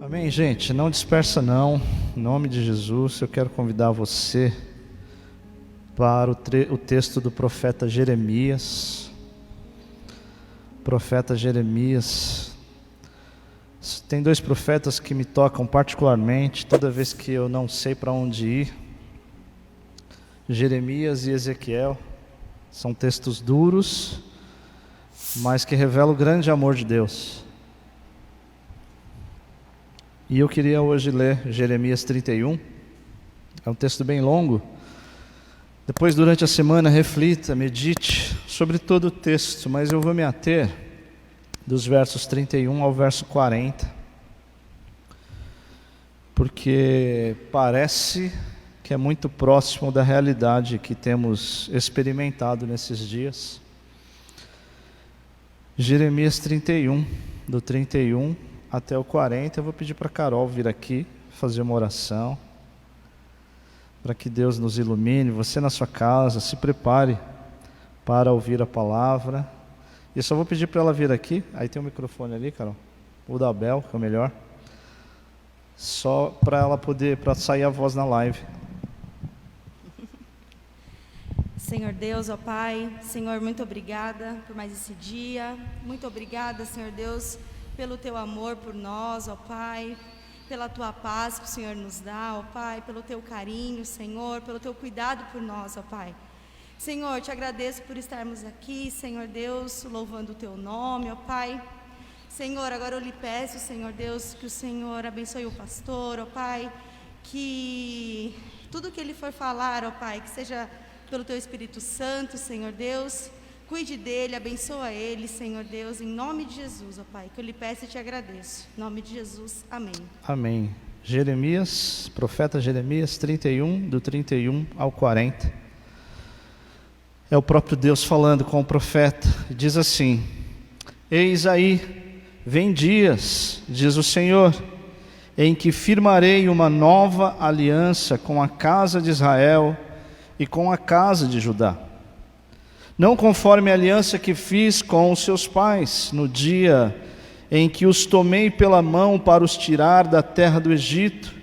Amém, gente? Não dispersa não. Em nome de Jesus, eu quero convidar você para o texto do profeta Jeremias. Profeta Jeremias. Tem dois profetas que me tocam particularmente toda vez que eu não sei para onde ir. Jeremias e Ezequiel. São textos duros, mas que revelam o grande amor de Deus. E eu queria hoje ler Jeremias 31, é um texto bem longo. Depois, durante a semana, reflita, medite sobre todo o texto, mas eu vou me ater dos versos 31 ao verso 40, porque parece que é muito próximo da realidade que temos experimentado nesses dias. Jeremias 31, do 31 até o 40, eu vou pedir para a Carol vir aqui fazer uma oração, para que Deus nos ilumine. Você na sua casa, se prepare para ouvir a palavra. E eu só vou pedir para ela vir aqui, aí tem um microfone ali, Carol, o da Bel, que é o melhor, só para ela poder, para sair a voz na live. Senhor Deus, ó Pai, Senhor, muito obrigada por mais esse dia, muito obrigada, Senhor Deus, pelo Teu amor por nós, ó Pai, pela Tua paz que o Senhor nos dá, ó Pai, pelo Teu carinho, Senhor, pelo Teu cuidado por nós, ó Pai. Senhor, te agradeço por estarmos aqui, Senhor Deus, louvando o Teu nome, ó Pai. Senhor, agora eu lhe peço, Senhor Deus, que o Senhor abençoe o pastor, ó Pai, que tudo que ele for falar, ó Pai, que seja pelo Teu Espírito Santo, Senhor Deus. Cuide dele, abençoa ele, Senhor Deus, em nome de Jesus, ó Pai, que eu lhe peço e te agradeço. Em nome de Jesus, amém. Amém. Jeremias, profeta Jeremias 31, do 31 ao 40. É o próprio Deus falando com o profeta. Diz assim: Eis aí, vem dias, diz o Senhor, em que firmarei uma nova aliança com a casa de Israel e com a casa de Judá. Não conforme a aliança que fiz com os seus pais, no dia em que os tomei pela mão para os tirar da terra do Egito,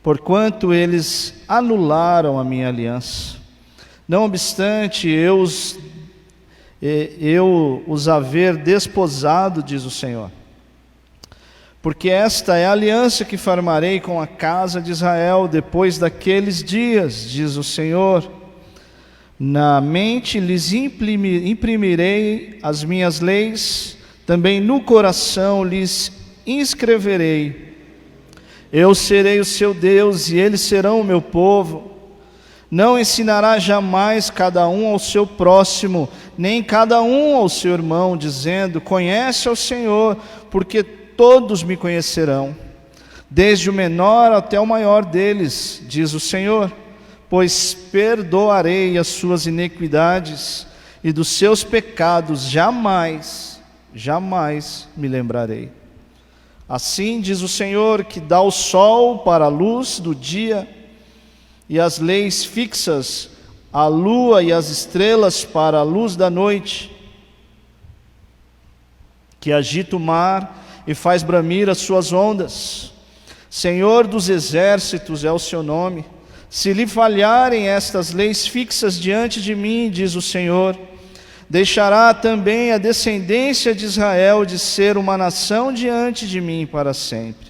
porquanto eles anularam a minha aliança. Não obstante eu os haver desposado, diz o Senhor. Porque esta é a aliança que farmarei com a casa de Israel depois daqueles dias, diz o Senhor. Na mente lhes imprimirei as minhas leis, também no coração lhes inscreverei. Eu serei o seu Deus e eles serão o meu povo. Não ensinará jamais cada um ao seu próximo, nem cada um ao seu irmão, dizendo: conhece ao Senhor, porque todos me conhecerão, desde o menor até o maior deles, diz o Senhor. Pois perdoarei as suas iniquidades, e dos seus pecados jamais me lembrarei. Assim diz o Senhor, que dá o sol para a luz do dia, e as leis fixas, a lua e as estrelas para a luz da noite, que agita o mar e faz bramir as suas ondas. Senhor dos exércitos é o seu nome. Se lhe falharem estas leis fixas diante de mim, diz o Senhor, deixará também a descendência de Israel de ser uma nação diante de mim para sempre.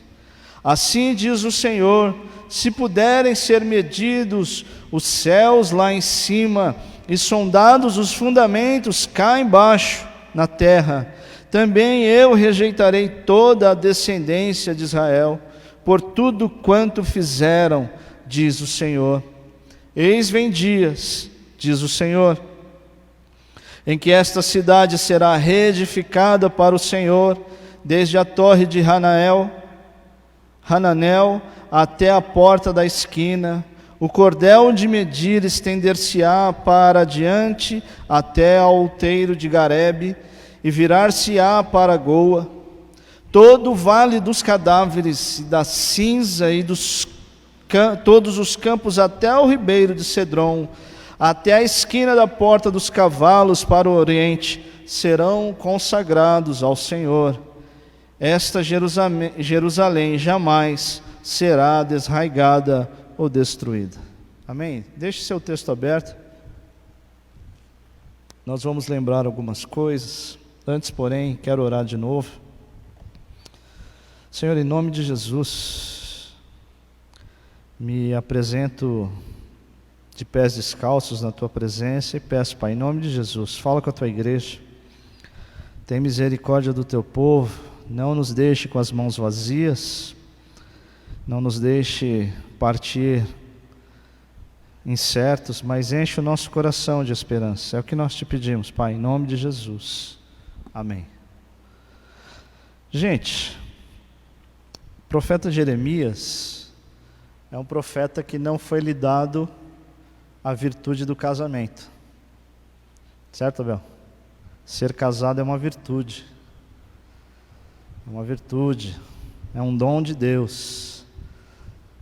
Assim diz o Senhor: se puderem ser medidos os céus lá em cima e sondados os fundamentos cá embaixo na terra, também eu rejeitarei toda a descendência de Israel por tudo quanto fizeram, diz o Senhor. Eis vem dias, diz o Senhor, em que esta cidade será reedificada para o Senhor, desde a torre de Hananel até a porta da esquina. O cordel de medir estender-se-á para adiante até ao outeiro de Garebe, e virar-se-á para Goa. Todo o vale dos cadáveres, da cinza e todos os campos até o ribeiro de Cedron, até a esquina da porta dos cavalos para o oriente, serão consagrados ao Senhor. esta Jerusalém jamais será desarraigada ou destruída. Amém? Deixe seu texto aberto. Nós vamos lembrar algumas coisas. Antes, porém, quero orar de novo. Senhor, em nome de Jesus, me apresento de pés descalços na Tua presença e peço, Pai, em nome de Jesus, fala com a Tua igreja. Tem misericórdia do Teu povo, não nos deixe com as mãos vazias, não nos deixe partir incertos, mas enche o nosso coração de esperança. É o que nós te pedimos, Pai, em nome de Jesus. Amém. Gente, o profeta Jeremias é um profeta que não foi lhe dado a virtude do casamento. Certo, Abel? Ser casado é uma virtude. É uma virtude. É um dom de Deus.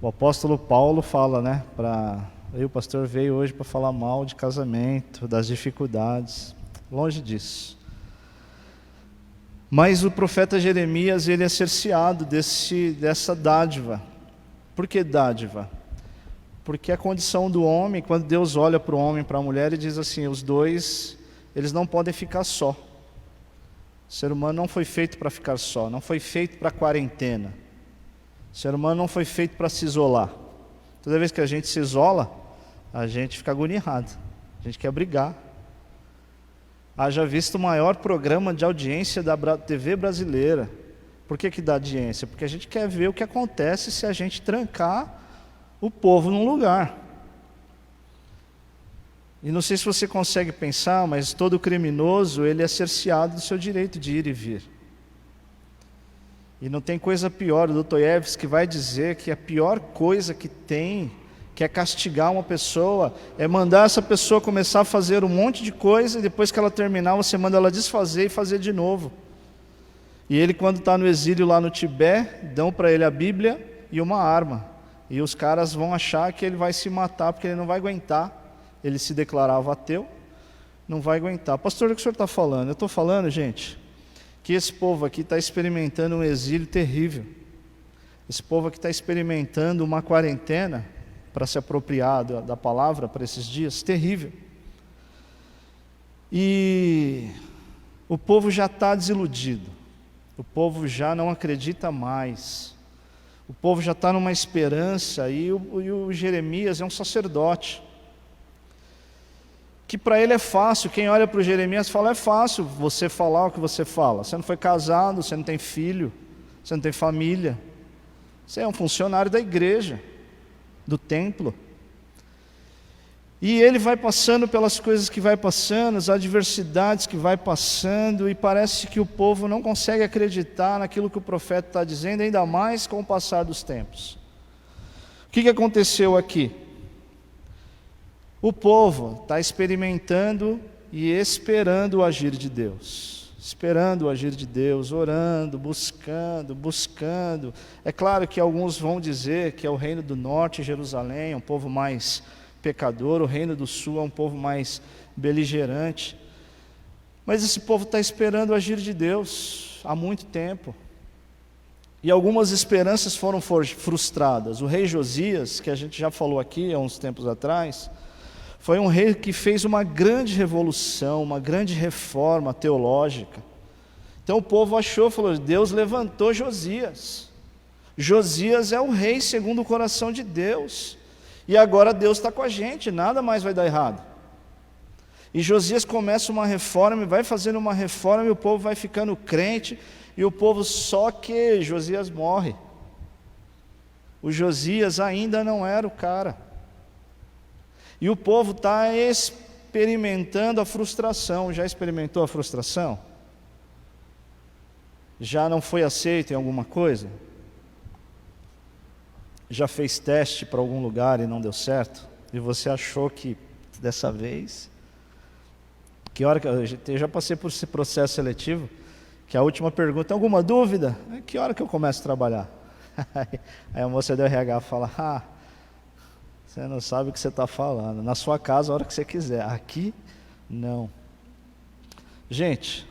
O apóstolo Paulo fala, né? Aí o pastor veio hoje para falar mal de casamento, das dificuldades. Longe disso. Mas o profeta Jeremias, ele é cerceado dessa dádiva. Por que dádiva? Porque a condição do homem, quando Deus olha para o homem e para a mulher, ele diz assim, os dois, eles não podem ficar só. O ser humano não foi feito para ficar só, não foi feito para quarentena. O ser humano não foi feito para se isolar. Toda vez que a gente se isola, a gente fica agoniado, a gente quer brigar. Haja visto o maior programa de audiência da TV brasileira. Por que dá audiência? Porque a gente quer ver o que acontece se a gente trancar o povo num lugar. E não sei se você consegue pensar, mas todo criminoso, ele é cerceado do seu direito de ir e vir. E não tem coisa pior, o Dostoiévski vai dizer que a pior coisa que tem, que é castigar uma pessoa, é mandar essa pessoa começar a fazer um monte de coisa, e depois que ela terminar, você manda ela desfazer e fazer de novo. E ele, quando está no exílio lá no Tibete, dão para ele a Bíblia e uma arma. E os caras vão achar que ele vai se matar, porque ele não vai aguentar. Ele se declarava ateu, não vai aguentar. Pastor, o que o senhor está falando? Eu estou falando, gente, que esse povo aqui está experimentando um exílio terrível. Esse povo aqui está experimentando uma quarentena, para se apropriar da palavra para esses dias, terrível. E o povo já está desiludido. O povo já não acredita mais. O povo já está numa esperança, e o Jeremias é um sacerdote, que para ele é fácil. Quem olha para o Jeremias fala, é fácil você falar o que você fala. Você não foi casado, você não tem filho, você não tem família. Você é um funcionário da igreja, do templo. E ele vai passando pelas coisas que vai passando, as adversidades que vai passando, e parece que o povo não consegue acreditar naquilo que o profeta está dizendo, ainda mais com o passar dos tempos. O que aconteceu aqui? O povo está experimentando e esperando o agir de Deus. Esperando o agir de Deus, orando, buscando. É claro que alguns vão dizer que é o reino do norte, Jerusalém, é um povo mais pecador, o reino do sul é um povo mais beligerante. Mas esse povo está esperando o agir de Deus há muito tempo. E algumas esperanças foram frustradas. O rei Josias, que a gente já falou aqui há uns tempos atrás, foi um rei que fez uma grande revolução, uma grande reforma teológica. Então o povo falou, Deus levantou Josias. Josias é o rei segundo o coração de Deus. E agora Deus está com a gente, nada mais vai dar errado. E Josias começa uma reforma, vai fazendo uma reforma, e o povo vai ficando crente, e o povo, só que Josias morre. O Josias ainda não era o cara. E o povo está experimentando a frustração. Já experimentou a frustração? Já não foi aceito em alguma coisa? Já fez teste para algum lugar e não deu certo? E você achou que dessa vez... Eu já passei por esse processo seletivo, que a última pergunta, alguma dúvida? Que hora que eu começo a trabalhar? Aí a moça do RH fala, você não sabe o que você está falando. Na sua casa, a hora que você quiser. Aqui, não. Gente,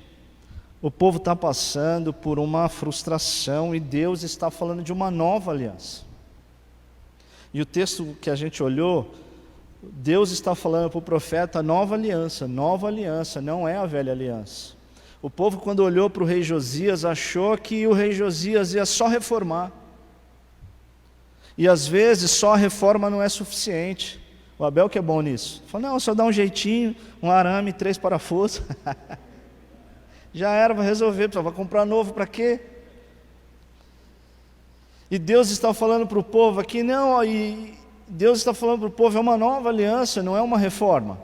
O povo está passando por uma frustração e Deus está falando de uma nova aliança. E o texto que a gente olhou, Deus está falando para o profeta nova aliança, não é a velha aliança. O povo, quando olhou para o rei Josias, achou que o rei Josias ia só reformar. E às vezes só a reforma não é suficiente. O Abel que é bom nisso. Fala, não, só dá um jeitinho, um arame, 3 parafusos. Já era, vai resolver, vai comprar novo para quê? E Deus está falando para o povo aqui, não, e Deus está falando para o povo, é uma nova aliança, não é uma reforma.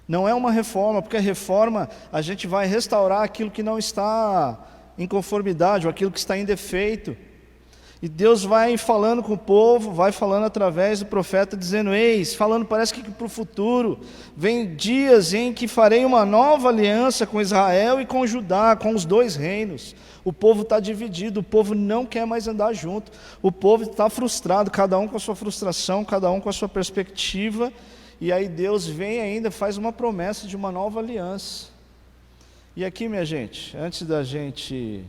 Não é uma reforma, porque a reforma, a gente vai restaurar aquilo que não está em conformidade, ou aquilo que está em defeito. E Deus vai falando com o povo, vai falando através do profeta, dizendo, eis, falando parece que para o futuro, vem dias em que farei uma nova aliança com Israel e com Judá, com os 2 reinos. O povo está dividido, o povo não quer mais andar junto, o povo está frustrado, cada um com a sua frustração, cada um com a sua perspectiva, e aí Deus vem ainda, faz uma promessa de uma nova aliança. E aqui, minha gente, antes da gente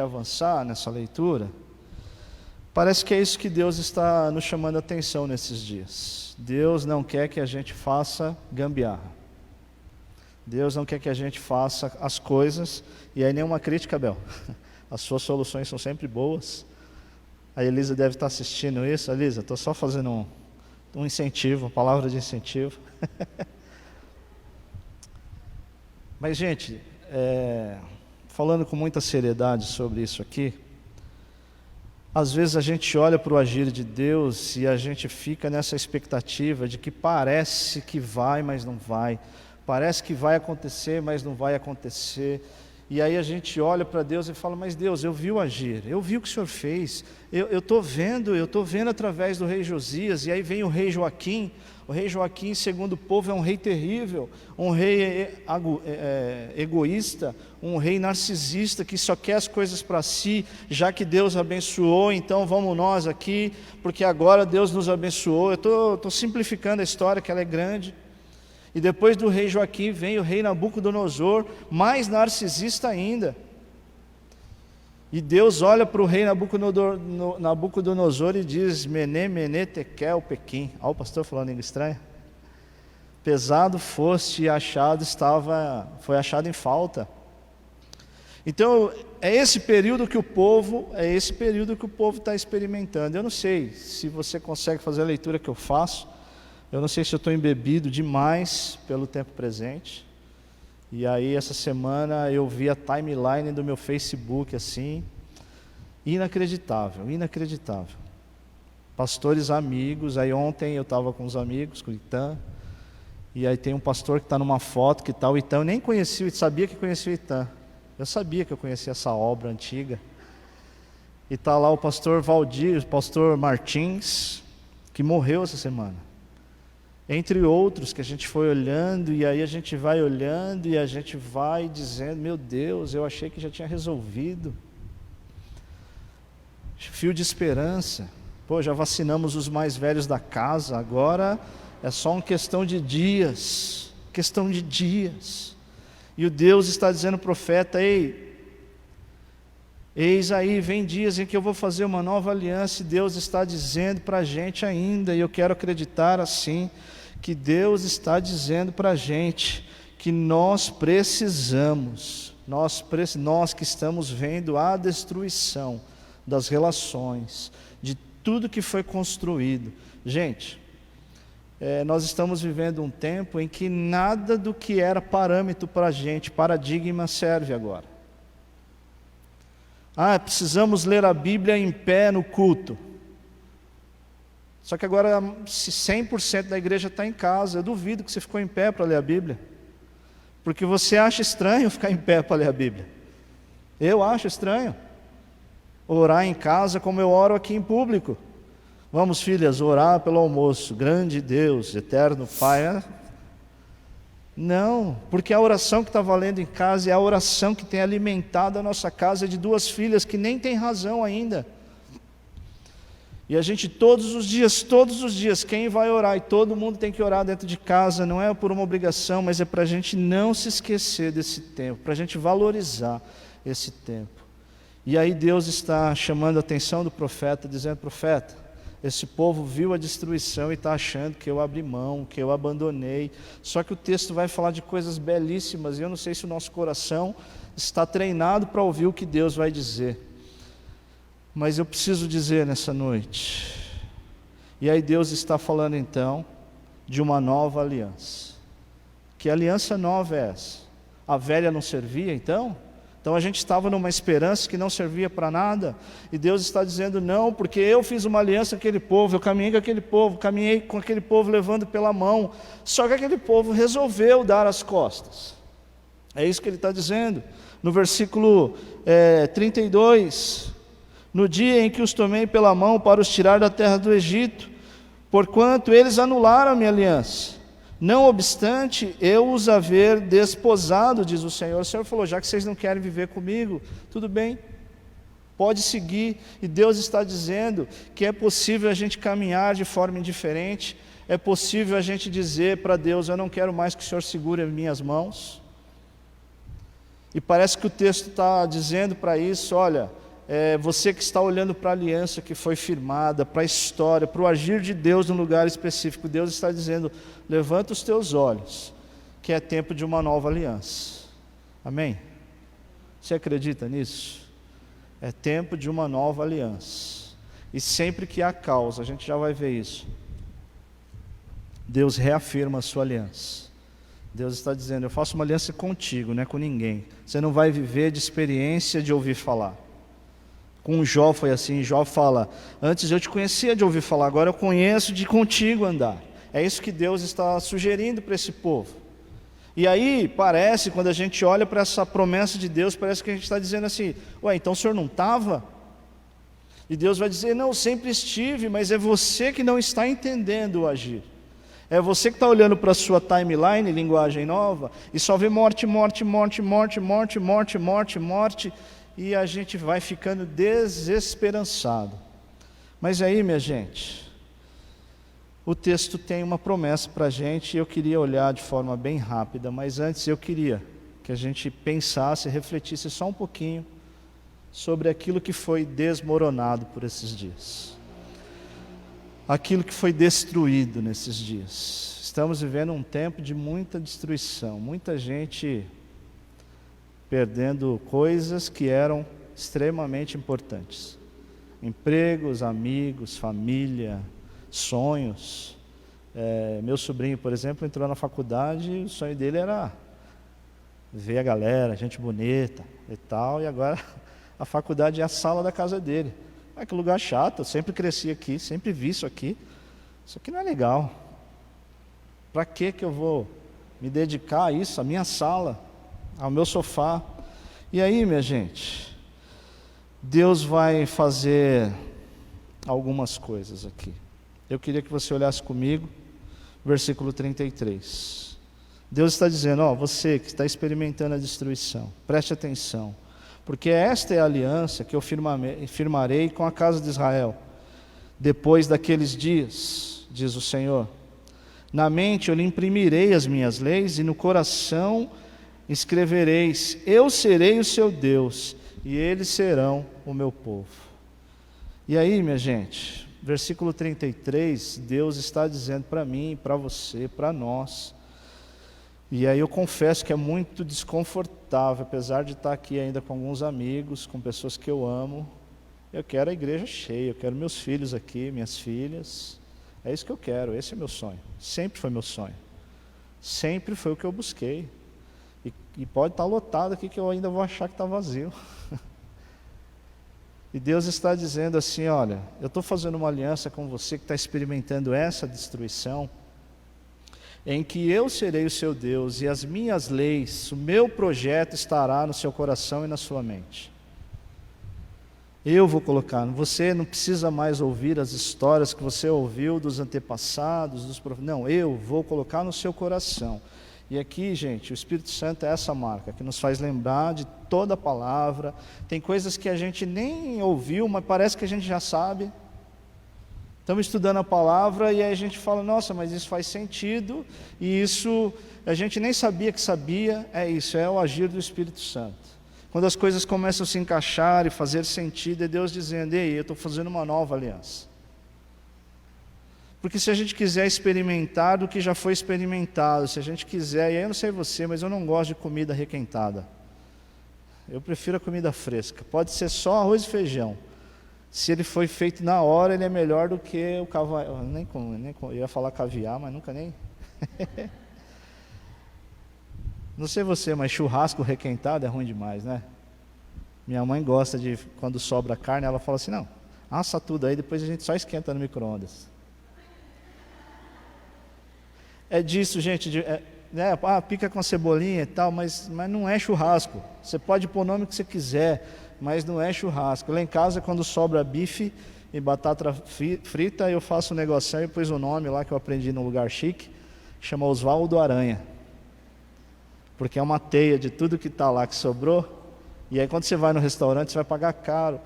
avançar nessa leitura, parece que é isso que Deus está nos chamando a atenção nesses dias. Deus não quer que a gente faça gambiarra. Deus não quer que a gente faça as coisas, e aí nenhuma crítica, Abel. As suas soluções são sempre boas. A Elisa deve estar assistindo isso. Elisa, estou só fazendo um incentivo, uma palavra de incentivo. Mas, gente, falando com muita seriedade sobre isso aqui, às vezes a gente olha para o agir de Deus e a gente fica nessa expectativa de que parece que vai, mas não vai. Parece que vai acontecer, mas não vai acontecer. E aí a gente olha para Deus e fala, mas Deus, eu vi o agir, eu vi o que o Senhor fez, eu estou vendo através do rei Josias, e aí vem o rei Joaquim. O rei Joaquim, segundo o povo, é um rei terrível, um rei egoísta, um rei narcisista que só quer as coisas para si, já que Deus abençoou, então vamos nós aqui, porque agora Deus nos abençoou. Eu estou simplificando a história, que ela é grande. E depois do rei Joaquim vem o rei Nabucodonosor, mais narcisista ainda. E Deus olha para o rei Nabucodonosor e diz, Mené, Mené, Tekel, Pequim. Olha o pastor falando em estranho. Pesado foste e foi achado em falta. Então, é esse período que o povo está experimentando. Eu não sei se você consegue fazer a leitura que eu faço. Eu não sei se eu estou embebido demais pelo tempo presente. E aí essa semana eu vi a timeline do meu Facebook assim, inacreditável. Pastores amigos, aí ontem eu estava com os amigos, com o Itan, e aí tem um pastor que está numa foto que está o Itan, eu nem conhecia, sabia que conhecia o Itan. Eu sabia que eu conhecia essa obra antiga. E está lá o pastor Valdir, o pastor Martins, que morreu essa semana. Entre outros que a gente foi olhando, e aí a gente vai olhando e a gente vai dizendo, meu Deus, eu achei que já tinha resolvido. Fio de esperança. Pô, já vacinamos os mais velhos da casa, agora é só uma questão de dias. E o Deus está dizendo ao profeta, eis aí, vem dias em que eu vou fazer uma nova aliança, e Deus está dizendo para a gente ainda, e eu quero acreditar assim, que Deus está dizendo para a gente, que nós precisamos, nós que estamos vendo a destruição das relações, de tudo que foi construído. Gente, nós estamos vivendo um tempo em que nada do que era parâmetro para a gente, paradigma, serve agora. Precisamos ler a Bíblia em pé no culto. Só que agora, se 100% da igreja está em casa, eu duvido que você ficou em pé para ler a Bíblia. Porque você acha estranho ficar em pé para ler a Bíblia. Eu acho estranho. Orar em casa como eu oro aqui em público. Vamos, filhas, orar pelo almoço. Grande Deus, eterno Pai. Não, porque a oração que está valendo em casa é a oração que tem alimentado a nossa casa de 2 filhas que nem têm razão ainda. E a gente todos os dias, quem vai orar? E todo mundo tem que orar dentro de casa, não é por uma obrigação, mas é para a gente não se esquecer desse tempo, para a gente valorizar esse tempo. E aí Deus está chamando a atenção do profeta, dizendo: profeta, esse povo viu a destruição e está achando que eu abri mão, que eu abandonei. Só que o texto vai falar de coisas belíssimas, e eu não sei se o nosso coração está treinado para ouvir o que Deus vai dizer. Mas eu preciso dizer nessa noite. E aí Deus está falando então de uma nova aliança. Que aliança nova é essa? A velha não servia então? Então a gente estava numa esperança que não servia para nada, e Deus está dizendo: não, porque eu fiz uma aliança com aquele povo, eu caminhei com aquele povo levando pela mão, só que aquele povo resolveu dar as costas. É isso que ele está dizendo. No versículo 32, no dia em que os tomei pela mão para os tirar da terra do Egito, porquanto eles anularam a minha aliança, não obstante eu os haver desposado, diz o Senhor. O Senhor falou: já que vocês não querem viver comigo, tudo bem, pode seguir. E Deus está dizendo que é possível a gente caminhar de forma indiferente, é possível a gente dizer para Deus: eu não quero mais que o Senhor segure as minhas mãos. E parece que o texto está dizendo para isso: olha, você que está olhando para a aliança que foi firmada, para a história, para o agir de Deus num lugar específico, Deus está dizendo: levanta os teus olhos, que é tempo de uma nova aliança. Amém? Você acredita nisso? É tempo de uma nova aliança. E sempre que há causa, a gente já vai ver isso, Deus reafirma a sua aliança. Deus está dizendo: eu faço uma aliança contigo, não é com ninguém. Você não vai viver de experiência de ouvir falar. Com Jó foi assim. Jó fala: antes eu te conhecia de ouvir falar, agora eu conheço de contigo andar. É isso que Deus está sugerindo para esse povo. E aí parece, quando a gente olha para essa promessa de Deus, parece que a gente está dizendo assim: ué, então o senhor não estava? E Deus vai dizer: não, sempre estive, mas é você que não está entendendo o agir. É você que está olhando para a sua timeline, linguagem nova, e só vê morte, morte, morte, morte, morte, morte, morte, morte, e a gente vai ficando desesperançado. Mas aí, minha gente, o texto tem uma promessa para a gente, e eu queria olhar de forma bem rápida, mas antes eu queria que a gente pensasse, refletisse só um pouquinho sobre aquilo que foi desmoronado por esses dias. Aquilo que foi destruído nesses dias. Estamos vivendo um tempo de muita destruição, muita gente perdendo coisas que eram extremamente importantes. Empregos, amigos, família, sonhos. Meu sobrinho, por exemplo, entrou na faculdade e o sonho dele era ver a galera, gente bonita e tal, e agora a faculdade é a sala da casa dele. Que lugar chato, eu sempre cresci aqui, sempre vi isso aqui não é legal. Para que eu vou me dedicar a isso, a minha sala, ao meu sofá? E aí, minha gente, Deus vai fazer algumas coisas aqui. Eu queria que você olhasse comigo, versículo 33. Deus está dizendo: você que está experimentando a destruição, preste atenção, porque esta é a aliança que eu firmarei com a casa de Israel, depois daqueles dias, diz o Senhor. Na mente eu lhe imprimirei as minhas leis, e no coração escrevereis: eu serei o seu Deus, e eles serão o meu povo. E aí, minha gente, versículo 33, Deus está dizendo para mim, para você, para nós. E aí eu confesso que é muito desconfortável, apesar de estar aqui ainda com alguns amigos, com pessoas que eu amo. Eu quero a igreja cheia, eu quero meus filhos aqui, minhas filhas. É isso que eu quero, esse é meu sonho. Sempre foi meu sonho. Sempre foi o que eu busquei. E pode estar lotado aqui que eu ainda vou achar que está vazio. E Deus está dizendo assim: olha, eu estou fazendo uma aliança com você que está experimentando essa destruição, em que eu serei o seu Deus, e as minhas leis, o meu projeto estará no seu coração e na sua mente. Eu vou colocar, você não precisa mais ouvir as histórias que você ouviu dos antepassados, dos profetas. Não, eu vou colocar no seu coração. E aqui, gente, o Espírito Santo é essa marca que nos faz lembrar de toda a palavra. Tem coisas que a gente nem ouviu, mas parece que a gente já sabe. Estamos estudando a palavra e aí a gente fala, nossa, mas isso faz sentido, e isso a gente nem sabia que sabia. É isso, é o agir do Espírito Santo. Quando as coisas começam a se encaixar e fazer sentido, é Deus dizendo, ei, eu estou fazendo uma nova aliança. Porque se a gente quiser experimentar do que já foi experimentado, se a gente quiser, e aí eu não sei você, mas eu não gosto de comida requentada. Eu prefiro a comida fresca. Pode ser só arroz e feijão. Se ele foi feito na hora, ele é melhor do que o caviar. Eu ia falar caviar, mas nunca nem. Não sei você, mas churrasco requentado é ruim demais, né? Minha mãe gosta de, quando sobra carne, ela fala assim, não, assa tudo aí, depois a gente só esquenta no micro-ondas. É disso, gente, pica com cebolinha e tal, mas não é churrasco. Você pode pôr o nome que você quiser, mas não é churrasco. Lá em casa, quando sobra bife e batata frita, eu faço um negocinho e pus o nome lá que eu aprendi num lugar chique, chama Oswaldo Aranha. Porque é uma teia de tudo que está lá que sobrou, e aí quando você vai no restaurante, você vai pagar caro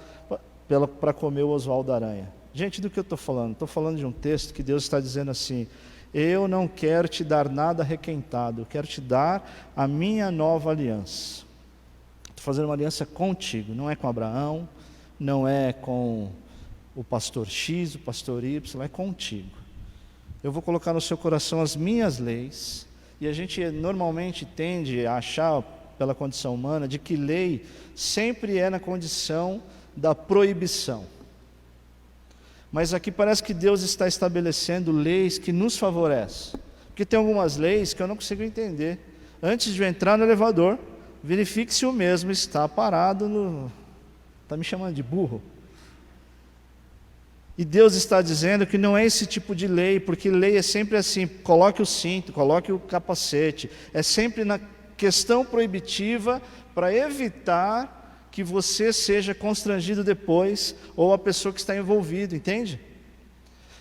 para comer o Oswaldo Aranha. Gente, do que eu estou falando? Estou falando de um texto que Deus está dizendo assim, eu não quero te dar nada requentado, eu quero te dar a minha nova aliança. Estou fazendo uma aliança contigo, não é com Abraão, não é com o pastor X, o pastor Y, é contigo. Eu vou colocar no seu coração as minhas leis, e a gente normalmente tende a achar, pela condição humana, de que lei sempre é na condição da proibição. Mas aqui parece que Deus está estabelecendo leis que nos favorecem. Porque tem algumas leis que eu não consigo entender. Antes de eu entrar no elevador, verifique se o mesmo está parado no... Está me chamando de burro? E Deus está dizendo que não é esse tipo de lei, porque lei é sempre assim, coloque o cinto, coloque o capacete. É sempre na questão proibitiva para evitar que você seja constrangido depois, ou a pessoa que está envolvida, entende?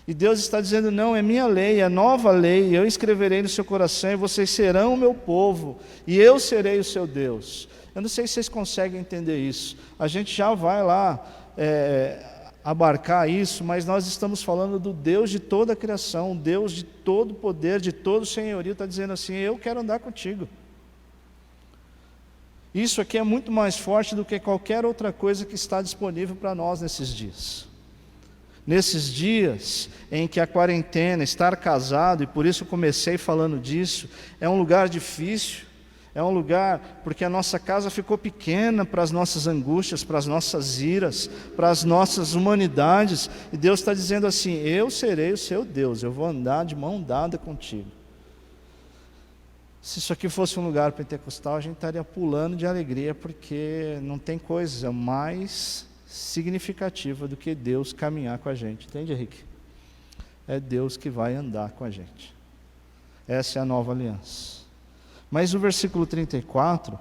E Deus está dizendo, não, é minha lei, é nova lei, eu escreverei no seu coração, e vocês serão o meu povo, e eu serei o seu Deus. Eu não sei se vocês conseguem entender isso, a gente já vai lá abarcar isso, mas nós estamos falando do Deus de toda a criação, Deus de todo poder, de todo senhorio, está dizendo assim, eu quero andar contigo. Isso aqui é muito mais forte do que qualquer outra coisa que está disponível para nós nesses dias. Nesses dias em que a quarentena, estar casado, e por isso eu comecei falando disso, é um lugar difícil, é um lugar porque a nossa casa ficou pequena para as nossas angústias, para as nossas iras, para as nossas humanidades, e Deus está dizendo assim, eu serei o seu Deus, eu vou andar de mão dada contigo. Se isso aqui fosse um lugar pentecostal, a gente estaria pulando de alegria, porque não tem coisa mais significativa do que Deus caminhar com a gente. Entende, Henrique? É Deus que vai andar com a gente. Essa é a nova aliança. Mas o versículo 34,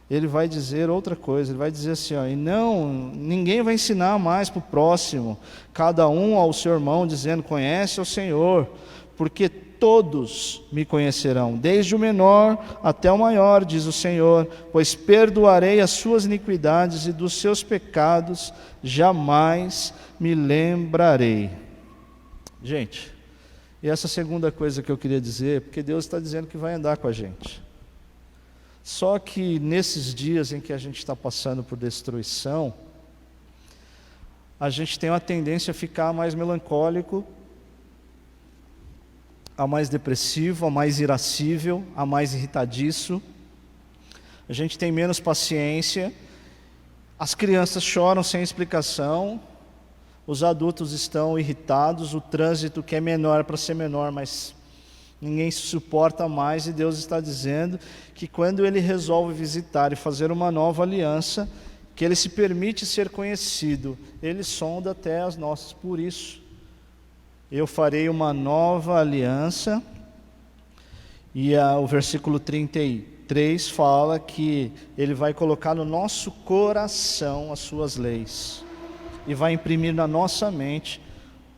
ele vai dizer outra coisa, ele vai dizer assim, ó, e não, ninguém vai ensinar mais para o próximo, cada um ao seu irmão, dizendo, conhece o Senhor, porque todos me conhecerão, desde o menor até o maior, diz o Senhor, pois perdoarei as suas iniquidades e dos seus pecados jamais me lembrarei. Gente, e essa segunda coisa que eu queria dizer, porque Deus está dizendo que vai andar com a gente. Só que nesses dias em que a gente está passando por destruição, a gente tem uma tendência a ficar mais melancólico, a mais depressivo, a mais irascível, a mais irritadiço. A gente tem menos paciência, as crianças choram sem explicação, os adultos estão irritados, o trânsito que é menor para ser menor, mas ninguém se suporta mais, e Deus está dizendo que quando Ele resolve visitar e fazer uma nova aliança, que Ele se permite ser conhecido, Ele sonda até as nossas, por isso. Eu farei uma nova aliança, e o versículo 33 fala que Ele vai colocar no nosso coração as suas leis, e vai imprimir na nossa mente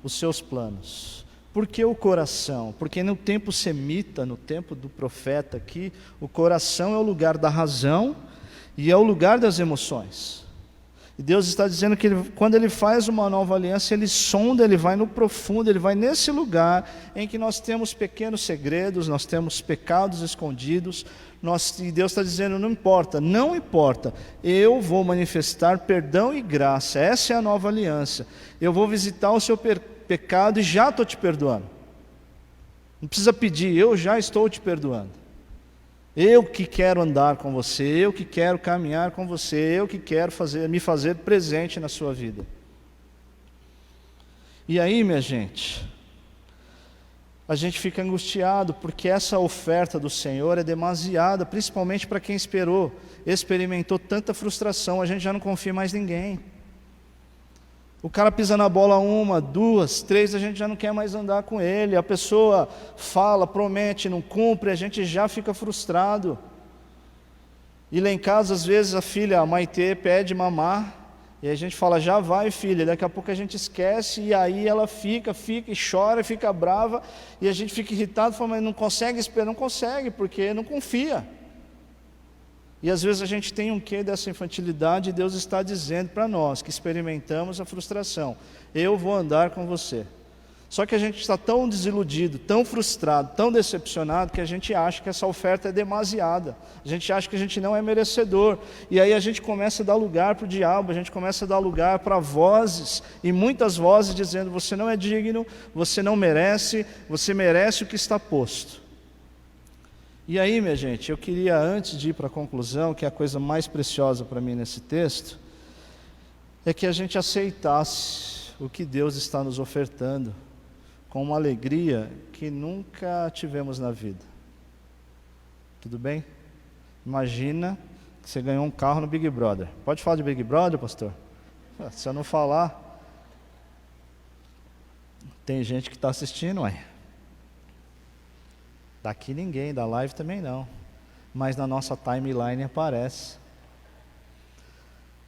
os seus planos. Por que o coração? Porque no tempo semita, no tempo do profeta aqui, o coração é o lugar da razão, e é o lugar das emoções. E Deus está dizendo que quando Ele faz uma nova aliança, Ele sonda, Ele vai no profundo, Ele vai nesse lugar em que nós temos pequenos segredos, nós temos pecados escondidos, e Deus está dizendo, não importa, eu vou manifestar perdão e graça, essa é a nova aliança, eu vou visitar o seu pecado e já estou te perdoando, não precisa pedir, eu já estou te perdoando. Eu que quero andar com você, eu que quero caminhar com você, eu que quero me fazer presente na sua vida. E aí, minha gente, a gente fica angustiado porque essa oferta do Senhor é demasiada, principalmente para quem experimentou tanta frustração, a gente já não confia mais em ninguém. O cara pisa na bola 1, 2, 3, a gente já não quer mais andar com ele. A pessoa fala, promete, não cumpre, a gente já fica frustrado. E lá em casa, às vezes, a Maitê, pede mamar, e a gente fala, já vai, filha. Daqui a pouco a gente esquece, e aí ela fica e chora, fica brava, e a gente fica irritado, fala, mas não consegue esperar, não consegue, porque não confia. E às vezes a gente tem um quê dessa infantilidade, e Deus está dizendo para nós, que experimentamos a frustração, eu vou andar com você. Só que a gente está tão desiludido, tão frustrado, tão decepcionado, que a gente acha que essa oferta é demasiada, a gente acha que a gente não é merecedor, e aí a gente começa a dar lugar para o diabo, a gente começa a dar lugar para vozes, e muitas vozes dizendo, você não é digno, você não merece, você merece o que está posto. E aí, minha gente, eu queria, antes de ir para a conclusão, que é a coisa mais preciosa para mim nesse texto, é que a gente aceitasse o que Deus está nos ofertando, com uma alegria que nunca tivemos na vida. Tudo bem? Imagina que você ganhou um carro no Big Brother. Pode falar de Big Brother, pastor? Se eu não falar, tem gente que está assistindo, ué. Daqui ninguém, da live também não, mas na nossa timeline aparece.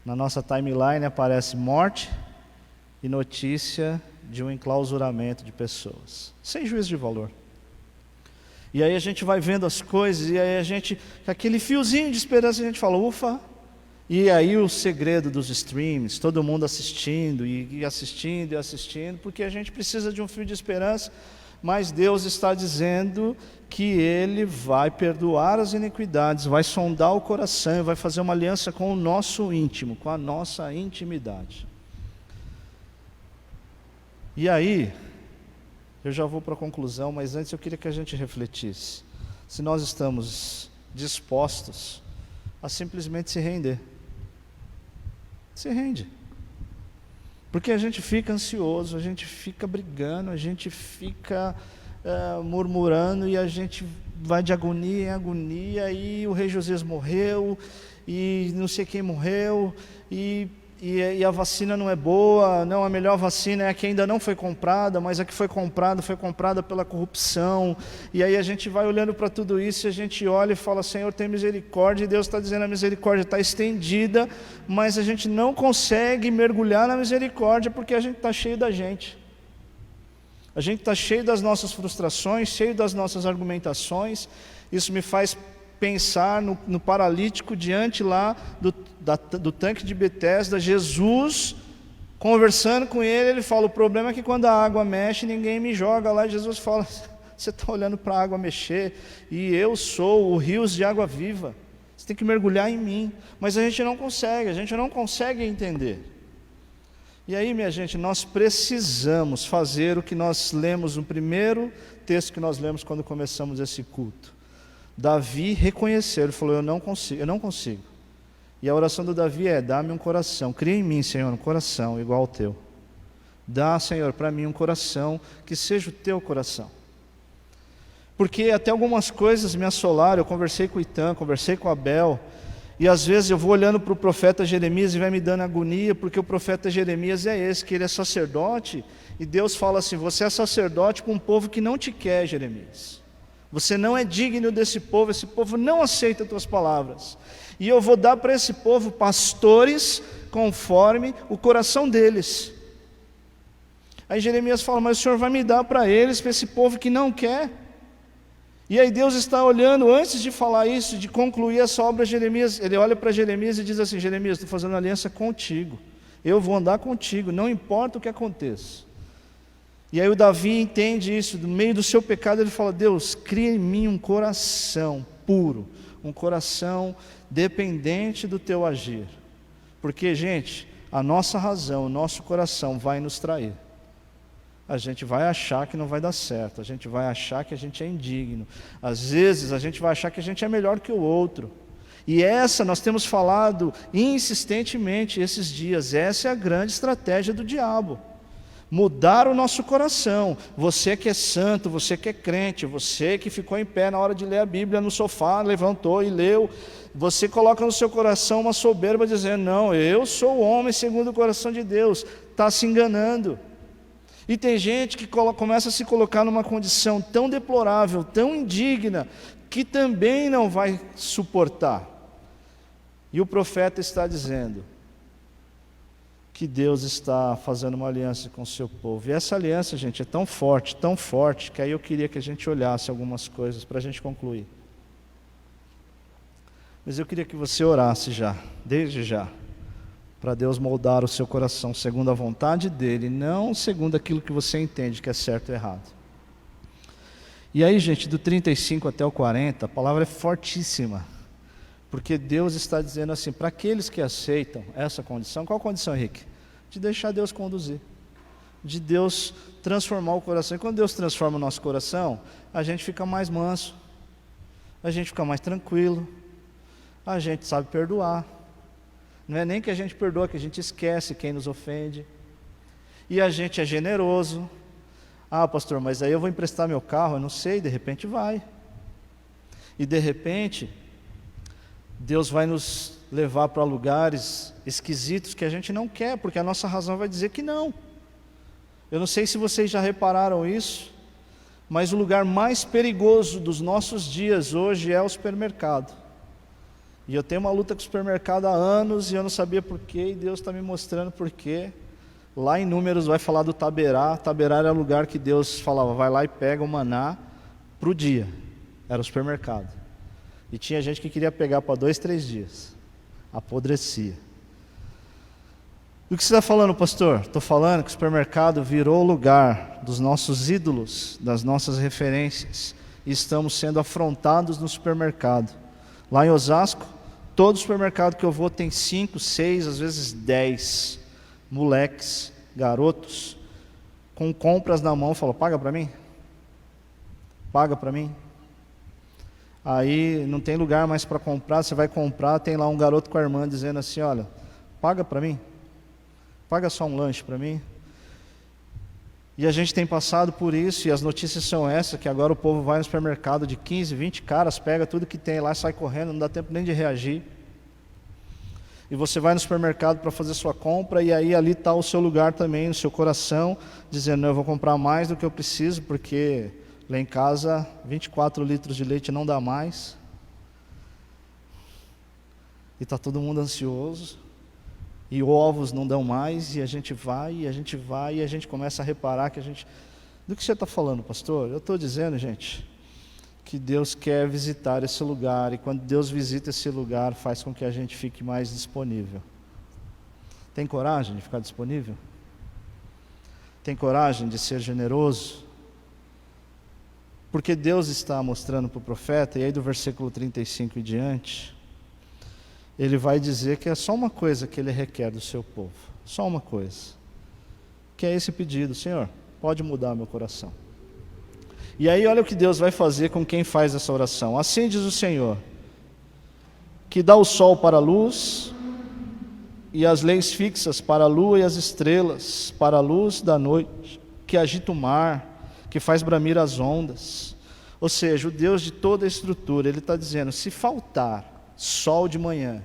Na nossa timeline aparece morte e notícia de um enclausuramento de pessoas, sem juízo de valor. E aí a gente vai vendo as coisas, e aí a gente, aquele fiozinho de esperança, a gente fala, ufa. E aí o segredo dos streams, todo mundo assistindo, e assistindo, e assistindo, porque a gente precisa de um fio de esperança. Mas Deus está dizendo que Ele vai perdoar as iniquidades, vai sondar o coração e vai fazer uma aliança com o nosso íntimo, com a nossa intimidade. E aí, eu já vou para a conclusão, mas antes eu queria que a gente refletisse. Se nós estamos dispostos a simplesmente se render. Se rende. Porque a gente fica ansioso, a gente fica brigando, a gente fica murmurando, e a gente vai de agonia em agonia, e o rei Josias morreu, e não sei quem morreu, e a vacina não é boa, não, a melhor vacina é a que ainda não foi comprada, mas a que foi comprada pela corrupção. E aí a gente vai olhando para tudo isso, e a gente olha e fala, Senhor, tem misericórdia, e Deus está dizendo, a misericórdia está estendida, mas a gente não consegue mergulhar na misericórdia, porque a gente está cheio da gente. A gente está cheio das nossas frustrações, cheio das nossas argumentações. Isso me faz pensar no paralítico diante lá do tanque de Betesda, Jesus conversando com ele fala, o problema é que quando a água mexe, ninguém me joga lá, e Jesus fala, você está olhando para a água mexer, e eu sou o rios de água viva, você tem que mergulhar em mim. Mas a gente não consegue entender. E aí, minha gente, nós precisamos fazer o que nós lemos no primeiro texto que nós lemos quando começamos esse culto. Davi reconheceu, ele falou, eu não consigo. E a oração do Davi é, dá-me um coração, cria em mim, Senhor, um coração igual ao teu. Dá, Senhor, para mim um coração que seja o teu coração. Porque até algumas coisas me assolaram, eu conversei com o Itan, conversei com o Abel, e às vezes eu vou olhando para o profeta Jeremias e vai me dando agonia, porque o profeta Jeremias é esse, que ele é sacerdote, e Deus fala assim, você é sacerdote para um povo que não te quer, Jeremias. Você não é digno desse povo, esse povo não aceita as tuas palavras. E eu vou dar para esse povo pastores conforme o coração deles. Aí Jeremias fala, mas o Senhor vai me dar para eles, para esse povo que não quer. E aí Deus está olhando, antes de falar isso, de concluir essa obra, Jeremias, ele olha para Jeremias e diz assim: Jeremias, estou fazendo aliança contigo, eu vou andar contigo, não importa o que aconteça. E aí o Davi entende isso, no meio do seu pecado ele fala: Deus, cria em mim um coração puro, um coração dependente do teu agir. Porque, gente, a nossa razão, o nosso coração vai nos trair. A gente vai achar que não vai dar certo, a gente vai achar que a gente é indigno, às vezes a gente vai achar que a gente é melhor que o outro. E essa, nós temos falado insistentemente esses dias, essa é a grande estratégia do diabo. Mudar o nosso coração. Você que é santo, você que é crente, você que ficou em pé na hora de ler a Bíblia no sofá, levantou e leu, você coloca no seu coração uma soberba dizendo: não, eu sou o homem segundo o coração de Deus. Está se enganando. E tem gente que começa a se colocar numa condição tão deplorável, tão indigna, que também não vai suportar. E o profeta está dizendo que Deus está fazendo uma aliança com o seu povo. E essa aliança, gente, é tão forte, que aí eu queria que a gente olhasse algumas coisas para a gente concluir. Mas eu queria que você orasse já, desde já, para Deus moldar o seu coração segundo a vontade dEle, não segundo aquilo que você entende que é certo ou errado. E aí, gente, do 35 até o 40, a palavra é fortíssima, porque Deus está dizendo assim, para aqueles que aceitam essa condição. Qual condição, Henrique? De deixar Deus conduzir, de Deus transformar o coração. E quando Deus transforma o nosso coração, a gente fica mais manso, a gente fica mais tranquilo, a gente sabe perdoar. Não é nem que a gente perdoa, que a gente esquece quem nos ofende. E a gente é generoso. Ah, pastor, mas aí eu vou emprestar meu carro, eu não sei, de repente vai. E de repente, Deus vai nos levar para lugares esquisitos que a gente não quer, porque a nossa razão vai dizer que não. Eu não sei se vocês já repararam isso, mas o lugar mais perigoso dos nossos dias hoje é o supermercado. E eu tenho uma luta com o supermercado há anos e eu não sabia porquê, e Deus está me mostrando porquê. Lá em Números vai falar do Taberá. Taberá era o lugar que Deus falava: vai lá e pega o maná para o dia. Era o supermercado. E tinha gente que queria pegar para 2, 3 dias. Apodrecia. Do que você está falando, pastor? Estou falando que o supermercado virou o lugar dos nossos ídolos, das nossas referências. E estamos sendo afrontados no supermercado. Lá em Osasco, todo supermercado que eu vou tem 5, 6, às vezes 10 moleques, garotos, com compras na mão, falam: paga para mim? Paga para mim? Aí não tem lugar mais para comprar, você vai comprar, tem lá um garoto com a irmã dizendo assim: olha, paga para mim? Paga só um lanche para mim? E a gente tem passado por isso, e as notícias são essas, que agora o povo vai no supermercado de 15, 20 caras, pega tudo que tem lá e sai correndo, não dá tempo nem de reagir. E você vai no supermercado para fazer sua compra, e aí ali está o seu lugar também, no seu coração, dizendo: não, eu vou comprar mais do que eu preciso, porque lá em casa 24 litros de leite não dá mais. E está todo mundo ansioso. E ovos não dão mais, e a gente vai, e a gente vai, e a gente começa a reparar que a gente... Do que você está falando, pastor? Eu estou dizendo, gente, que Deus quer visitar esse lugar, e quando Deus visita esse lugar, faz com que a gente fique mais disponível. Tem coragem de ficar disponível? Tem coragem de ser generoso? Porque Deus está mostrando para o profeta, e aí do versículo 35 em diante... Ele vai dizer que é só uma coisa que Ele requer do seu povo. Só uma coisa. Que é esse pedido: Senhor, pode mudar meu coração. E aí olha o que Deus vai fazer com quem faz essa oração. Assim diz o Senhor, que dá o sol para a luz, e as leis fixas para a lua e as estrelas, para a luz da noite, que agita o mar, que faz bramir as ondas. Ou seja, o Deus de toda a estrutura, Ele está dizendo: se faltar sol de manhã,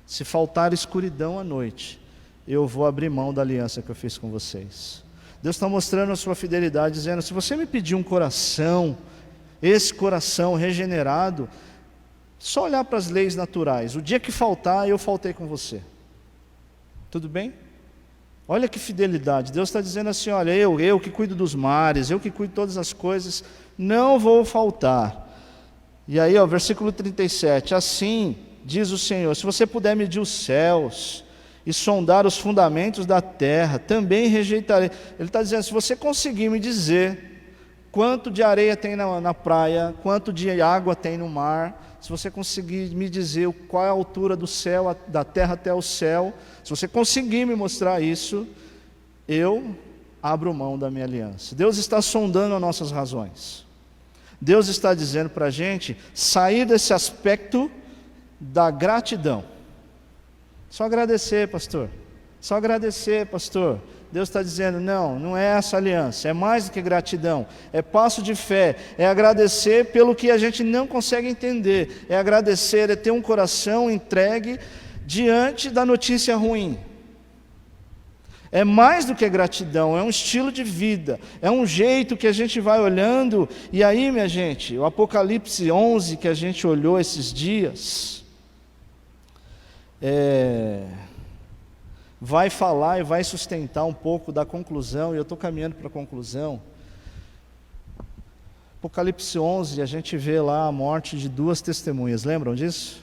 se faltar escuridão à noite, eu vou abrir mão da aliança que eu fiz com vocês. Deus está mostrando a sua fidelidade, dizendo: se você me pedir um coração, esse coração regenerado, só olhar para as leis naturais, o dia que faltar, eu faltei com você. Tudo bem? Olha que fidelidade. Deus está dizendo assim: olha, eu que cuido dos mares, eu que cuido de todas as coisas, não vou faltar. E aí, ó, versículo 37, assim diz o Senhor, se você puder medir os céus e sondar os fundamentos da terra, também rejeitarei. Ele está dizendo, se você conseguir me dizer quanto de areia tem na praia, quanto de água tem no mar, se você conseguir me dizer qual é a altura do céu, da terra até o céu, se você conseguir me mostrar isso, eu abro mão da minha aliança. Deus está sondando as nossas razões. Deus está dizendo para a gente sair desse aspecto da gratidão. Só agradecer, pastor. Só agradecer, pastor. Deus está dizendo, não é essa aliança, é mais do que gratidão, é passo de fé, é agradecer pelo que a gente não consegue entender, é agradecer, é ter um coração entregue diante da notícia ruim. É mais do que gratidão, é um estilo de vida, é um jeito que a gente vai olhando. E aí, minha gente, o Apocalipse 11 que a gente olhou esses dias, vai falar e vai sustentar um pouco da conclusão, e eu estou caminhando para a conclusão. Apocalipse 11, a gente vê lá a morte de 2 testemunhas, lembram disso?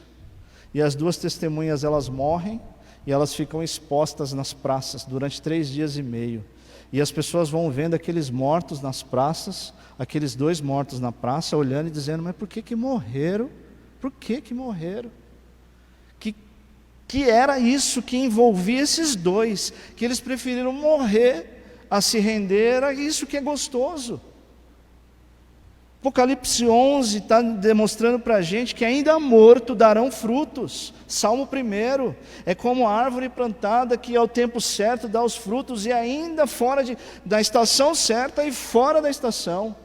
E as 2 testemunhas, elas morrem, e elas ficam expostas nas praças durante 3 dias e meio. E as pessoas vão vendo aqueles mortos nas praças, aqueles 2 mortos na praça, olhando e dizendo, mas por que morreram? Por que morreram? Que era isso que envolvia esses 2, que eles preferiram morrer a se render a isso que é gostoso. Apocalipse 11 está demonstrando para a gente que ainda morto darão frutos. Salmo 1, é como a árvore plantada que ao tempo certo dá os frutos, e ainda fora da estação certa e fora da estação.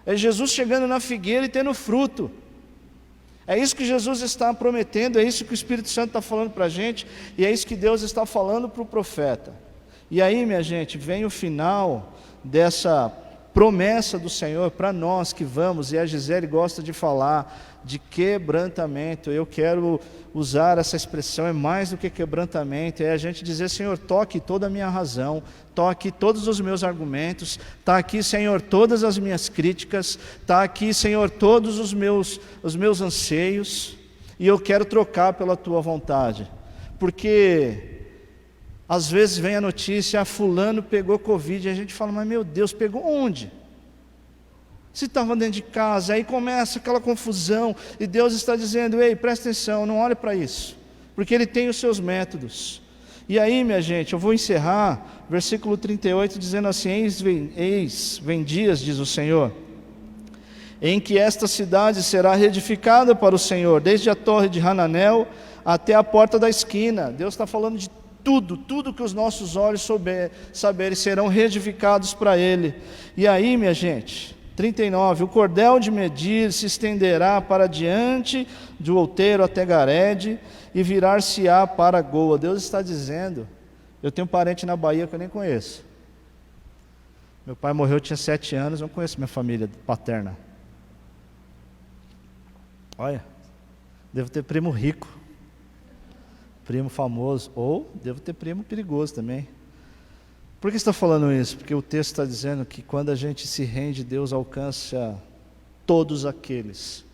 É Jesus chegando na figueira e tendo fruto. É isso que Jesus está prometendo, é isso que o Espírito Santo está falando para a gente, e é isso que Deus está falando para o profeta. E aí, minha gente, vem o final dessa promessa do Senhor para nós que vamos, e a Gisele gosta de falar de quebrantamento. Eu quero usar essa expressão, é mais do que quebrantamento, é a gente dizer, Senhor, toque toda a minha razão, toque todos os meus argumentos, está aqui, Senhor, todas as minhas críticas, está aqui, Senhor, todos os meus anseios, e eu quero trocar pela Tua vontade, porque às vezes vem a notícia, fulano pegou Covid, e a gente fala, mas meu Deus, pegou onde? Se estava dentro de casa, aí começa aquela confusão, e Deus está dizendo, ei, presta atenção, não olhe para isso, porque Ele tem os seus métodos. E aí, minha gente, eu vou encerrar, versículo 38, dizendo assim, eis, vem dias, diz o Senhor, em que esta cidade será reedificada para o Senhor, desde a torre de Hananel até a porta da esquina. Deus está falando de tudo que os nossos olhos saberem serão reedificados para Ele. E aí, minha gente, 39, o cordel de medir se estenderá para diante do outeiro até Garede, e virar-se-á para Goa. Deus está dizendo, eu tenho um parente na Bahia que eu nem conheço. Meu pai morreu, eu tinha 7 anos, eu não conheço minha família paterna. Olha, devo ter primo rico, primo famoso, ou devo ter primo perigoso também. Por que está falando isso? Porque o texto está dizendo que quando a gente se rende, Deus alcança todos aqueles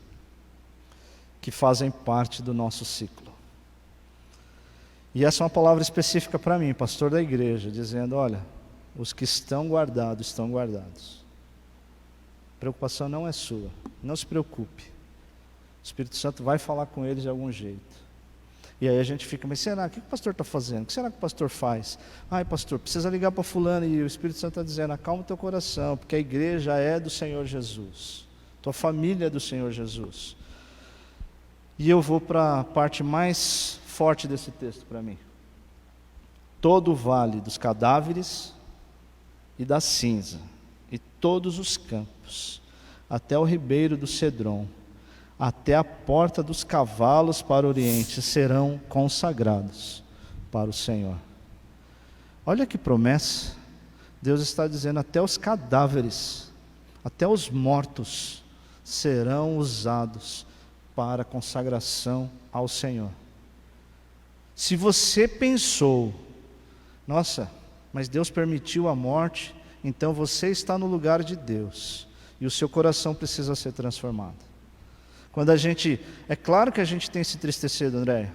que fazem parte do nosso ciclo. E essa é uma palavra específica para mim, pastor da igreja, dizendo, olha, os que estão guardados, estão guardados. A preocupação não é sua, não se preocupe. O Espírito Santo vai falar com eles de algum jeito. E aí a gente fica, mas será? O que o pastor está fazendo? O que será que o pastor faz? Ai, pastor, precisa ligar para fulano. E o Espírito Santo está dizendo, acalma o teu coração, porque a igreja é do Senhor Jesus. Tua família é do Senhor Jesus. E eu vou para a parte mais forte desse texto para mim. Todo o vale dos cadáveres e da cinza, e todos os campos, até o ribeiro do Cedron, até a porta dos cavalos para o oriente, serão consagrados para o Senhor. Olha que promessa. Deus está dizendo, até os cadáveres, até os mortos, serão usados para consagração ao Senhor. Se você pensou, nossa, mas Deus permitiu a morte, então você está no lugar de Deus, e o seu coração precisa ser transformado. É claro que a gente tem se entristecido, Andréia,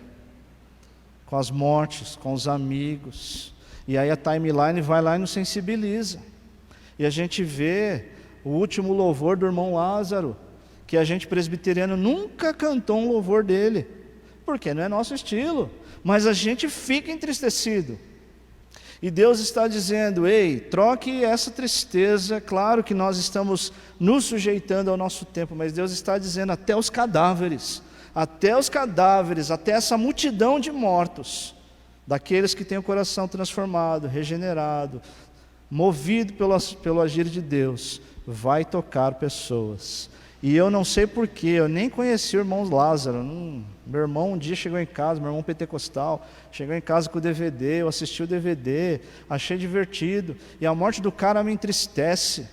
com as mortes, com os amigos, e aí a timeline vai lá e nos sensibiliza, e a gente vê o último louvor do irmão Lázaro, que a gente presbiteriano nunca cantou um louvor dele, porque não é nosso estilo, mas a gente fica entristecido. E Deus está dizendo: ei, troque essa tristeza. Claro que nós estamos nos sujeitando ao nosso tempo, mas Deus está dizendo até os cadáveres, até essa multidão de mortos, daqueles que têm o coração transformado, regenerado, movido pelo agir de Deus, vai tocar pessoas. E eu não sei porquê, eu nem conheci o irmão Lázaro. Meu irmão um dia chegou em casa, meu irmão pentecostal, chegou em casa com o DVD, eu assisti o DVD, achei divertido, e a morte do cara me entristece.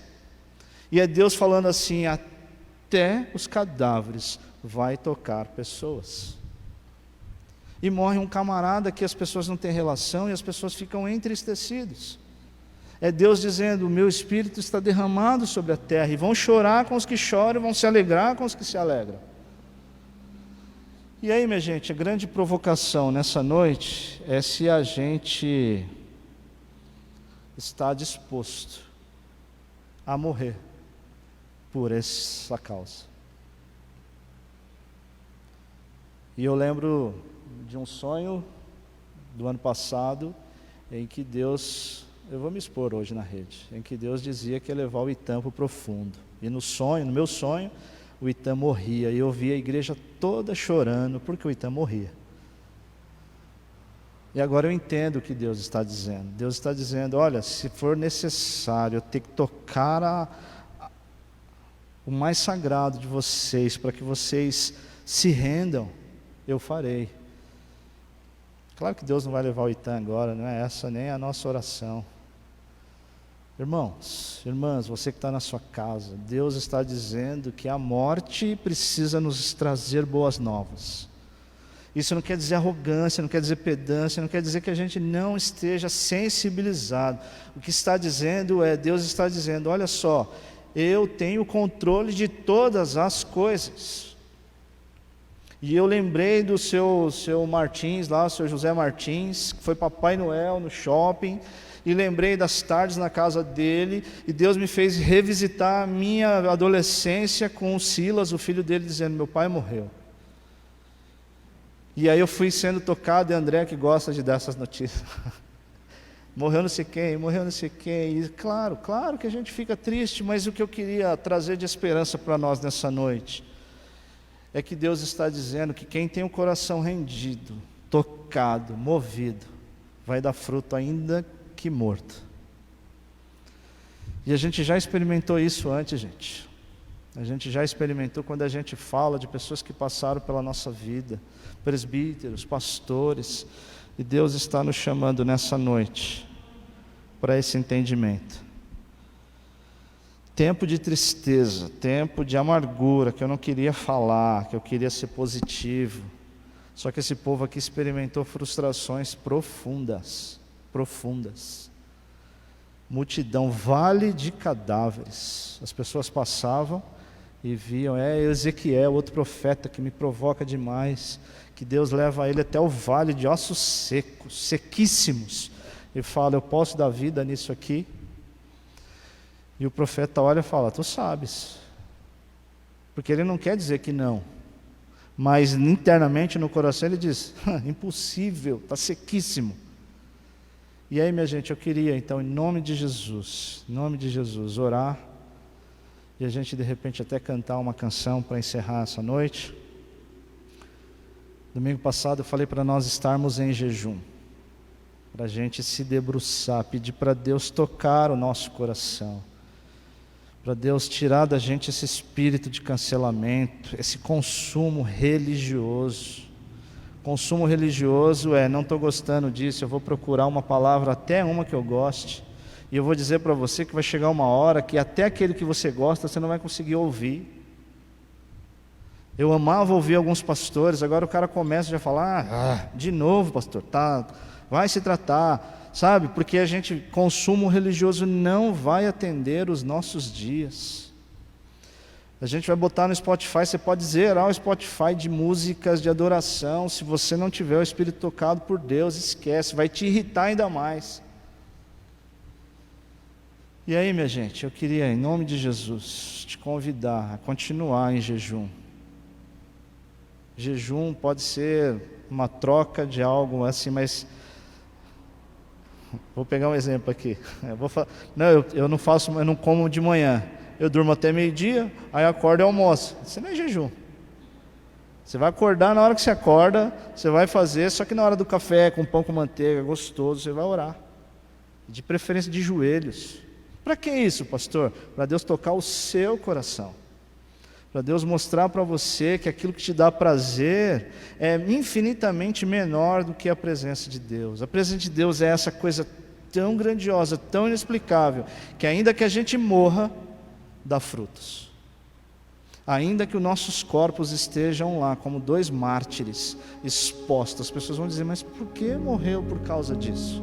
E é Deus falando assim: até os cadáveres vai tocar pessoas. E morre um camarada que as pessoas não têm relação, e as pessoas ficam entristecidas. É Deus dizendo: o meu Espírito está derramado sobre a terra, e vão chorar com os que choram, e vão se alegrar com os que se alegram. E aí, minha gente, a grande provocação nessa noite é se a gente está disposto a morrer por essa causa. E eu lembro de um sonho do ano passado, em que Deus, eu vou me expor hoje na rede, em que Deus dizia que ia levar o Itam para o profundo. E no meu sonho, o Itam morria, e eu via a igreja toda chorando, porque o Itam morria. E agora eu entendo o que Deus está dizendo. Deus está dizendo: olha, se for necessário eu ter que tocar o mais sagrado de vocês, para que vocês se rendam, eu farei. Claro que Deus não vai levar o Itam agora, não é essa nem a nossa oração. Irmãos, irmãs, você que está na sua casa, Deus está dizendo que a morte precisa nos trazer boas novas. Isso não quer dizer arrogância, não quer dizer pedância, não quer dizer que a gente não esteja sensibilizado. O que está dizendo Deus está dizendo: olha só, eu tenho o controle de todas as coisas. E eu lembrei do seu Martins lá, o seu José Martins, que foi Papai Noel no shopping, e lembrei das tardes na casa dele, e Deus me fez revisitar a minha adolescência com o Silas, o filho dele, dizendo: meu pai morreu. E aí eu fui sendo tocado, e André que gosta de dar essas notícias. Morreu não sei quem, e claro que a gente fica triste, mas o que eu queria trazer de esperança para nós nessa noite, é que Deus está dizendo que quem tem o coração rendido, tocado, movido, vai dar fruto ainda que morto. E a gente já experimentou isso antes, gente. A gente já experimentou quando a gente fala de pessoas que passaram pela nossa vida, presbíteros, pastores, e Deus está nos chamando nessa noite para esse entendimento. Tempo de tristeza, tempo de amargura, que eu não queria falar, que eu queria ser positivo. Só que esse povo aqui experimentou frustrações profundas. Multidão, vale de cadáveres. As pessoas passavam e viam: Ezequiel, outro profeta que me provoca demais, que Deus leva ele até o vale de ossos secos, sequíssimos, e fala: eu posso dar vida nisso aqui? E o profeta olha e fala: tu sabes. Porque ele não quer dizer que não, mas internamente no coração ele diz: impossível, está sequíssimo. E aí, minha gente, eu queria então, em nome de Jesus, orar, e a gente de repente até cantar uma canção para encerrar essa noite. Domingo passado eu falei para nós estarmos em jejum, para a gente se debruçar, pedir para Deus tocar o nosso coração, para Deus tirar da gente esse espírito de cancelamento, esse consumo religioso. Consumo religioso não estou gostando disso, eu vou procurar uma palavra, até uma que eu goste, e eu vou dizer para você que vai chegar uma hora que até aquele que você gosta, você não vai conseguir ouvir. Eu amava ouvir alguns pastores, agora o cara começa já a falar: de novo pastor, vai se tratar, sabe? Porque consumo religioso não vai atender os nossos dias. A gente vai botar no Spotify, você pode zerar o Spotify de músicas de adoração. Se você não tiver o Espírito tocado por Deus, esquece, vai te irritar ainda mais. E aí, minha gente, eu queria, em nome de Jesus, te convidar a continuar em jejum. Jejum pode ser uma troca de algo assim, mas vou pegar um exemplo aqui. Eu não faço, eu não como de manhã. Eu durmo até meio-dia, aí acordo e almoço. Isso não é jejum. Você vai acordar na hora que você acorda, você vai fazer, só que na hora do café, com pão com manteiga, gostoso, você vai orar. De preferência de joelhos. Para que isso, pastor? Para Deus tocar o seu coração. Para Deus mostrar para você que aquilo que te dá prazer é infinitamente menor do que a presença de Deus. A presença de Deus é essa coisa tão grandiosa, tão inexplicável, que ainda que a gente morra, dá frutos. Ainda que os nossos corpos estejam lá como 2 mártires expostos, as pessoas vão dizer, mas por que morreu por causa disso?